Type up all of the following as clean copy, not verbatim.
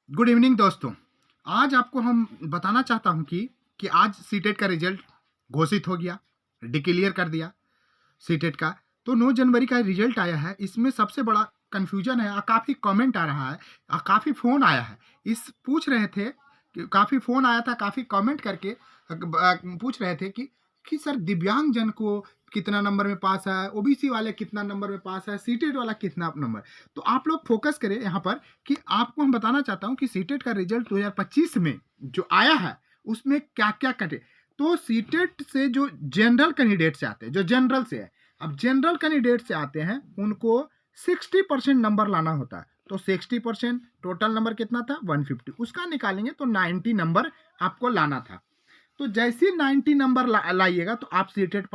Good evening दोस्तों। आज आपको हम बताना चाहता हूं कि आज सीटेट का रिजल्ट घोषित हो गया, डिक्लेयर कर दिया सीटेट का। तो 9 जनवरी का रिजल्ट आया है। इसमें सबसे बड़ा कन्फ्यूजन है, काफ़ी कमेंट आ रहा है, काफ़ी फ़ोन आया है। इस पूछ रहे थे कि काफ़ी फ़ोन आया था, काफ़ी कमेंट करके पूछ रहे थे कि सर दिव्यांग जन को कितना नंबर में पास है, ओबीसी वाले कितना नंबर में पास है, सीटेट वाला कितना नंबर। तो आप लोग फोकस करें यहाँ पर कि आपको हम बताना चाहता हूँ कि सीटेट का रिजल्ट 2025 में जो आया है उसमें क्या क्या कटे। तो सीटेट से जो जनरल कैंडिडेट से आते हैं, जो जनरल से है, अब जनरल कैंडिडेट से आते हैं उनको 60% नंबर लाना होता है। तो 60% टोटल नंबर कितना था 150, उसका निकालेंगे तो 90 नंबर आपको लाना था। तो जैसे 90 नंबर लाइएगा तो आप सीटेट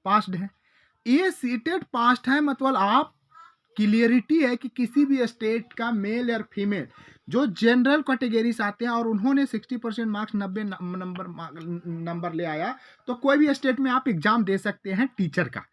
पास्ड है। ये सीटेट पास्ड है मतलब आप क्लियरिटी है कि किसी भी स्टेट का मेल या फीमेल जो जनरल कैटेगरी से आते हैं और उन्होंने 60% मार्क्स 90 नंबर ले आया तो कोई भी स्टेट में आप एग्जाम दे सकते हैं टीचर का।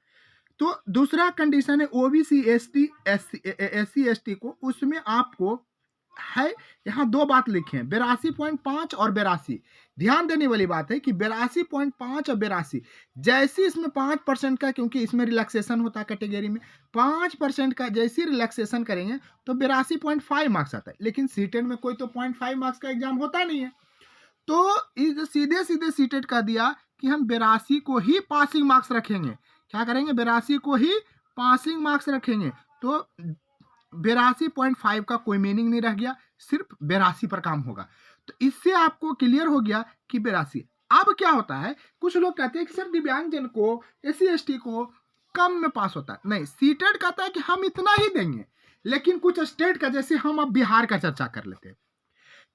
तो दूसरा कंडीशन है ओबीसी एससी एसटी को, उसमें आपको है यहाँ दो बात लिखे हैं 82.5 और 82। ध्यान देने वाली बात है कि 82.5 और 82 जैसे इसमें 5% का, क्योंकि इसमें रिलैक्सेशन होता है कैटेगरी में, 5% का जैसे रिलैक्सेशन करेंगे तो 82.5 मार्क्स आता है। लेकिन सीटेट में कोई तो 0.5 मार्क्स का एग्जाम होता नहीं है। तो सीधे सीधे सीटेट का दिया कि हम 82 को ही पासिंग मार्क्स रखेंगे। क्या करेंगे, 82 को ही पासिंग मार्क्स रखेंगे। तो 82.5 का कोई मीनिंग नहीं रह गया, सिर्फ 82 पर काम होगा। तो इससे आपको क्लियर हो गया कि 82। अब क्या होता है, कुछ लोग कहते हैं कि सर दिव्यांगजन को, एससी एसटी को कम में पास होता है। नहीं, सीटेट कहता है कि हम इतना ही देंगे। लेकिन कुछ स्टेट का, जैसे हम अब बिहार का चर्चा कर लेते हैं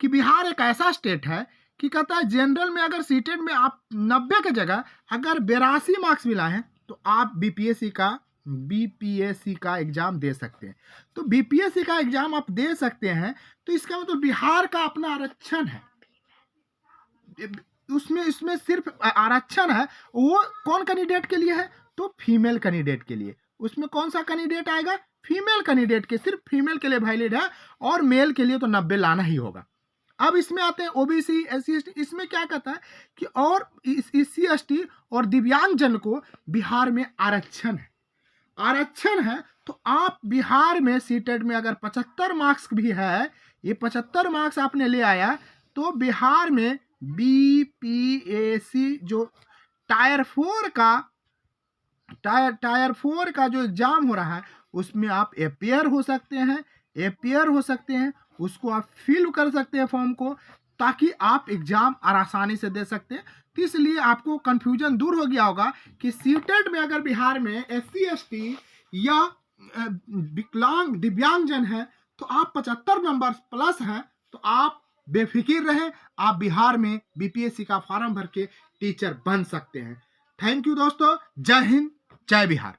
कि बिहार एक ऐसा स्टेट है कि कहता है जनरल में अगर सीटेट में आप 90 की जगह अगर 82 मार्क्स मिला है तो आप बीपीएससी का एग्जाम दे सकते हैं। तो बीपीएससी का एग्जाम आप दे सकते हैं, तो इसका मतलब बिहार का अपना आरक्षण है। उसमें इसमें सिर्फ आरक्षण है, वो कौन कैंडिडेट के लिए है, तो फीमेल कैंडिडेट के लिए। उसमें कौन सा कैंडिडेट आएगा, फीमेल कैंडिडेट के, सिर्फ फीमेल के लिए वैलिड है, और मेल के लिए तो 90 लाना ही होगा। अब इसमें आते हैं ओबीसी एससी एसटी। इसमें क्या कहता है कि और एससी एसटी और दिव्यांग जन को बिहार में आरक्षण है। तो आप बिहार में सीटेट में अगर 75 मार्क्स भी है, ये 75 मार्क्स आपने ले आया, तो बिहार में बीपीएससी जो टायर 4 का जो एग्जाम हो रहा है उसमें आप अपेयर हो सकते हैं। उसको आप फिल कर सकते हैं फॉर्म को, ताकि आप एग्जाम आसानी से दे सकते हैं। तो इसलिए आपको कंफ्यूजन दूर हो गया होगा कि सीटेट में अगर बिहार में एससी एसटी या दिव्यांगजन है तो आप 75 नंबर प्लस हैं, तो आप बेफिक्र रहें, आप बिहार में बीपीएससी का फॉर्म भर के टीचर बन सकते हैं। थैंक यू दोस्तों, जय हिंद, जय बिहार।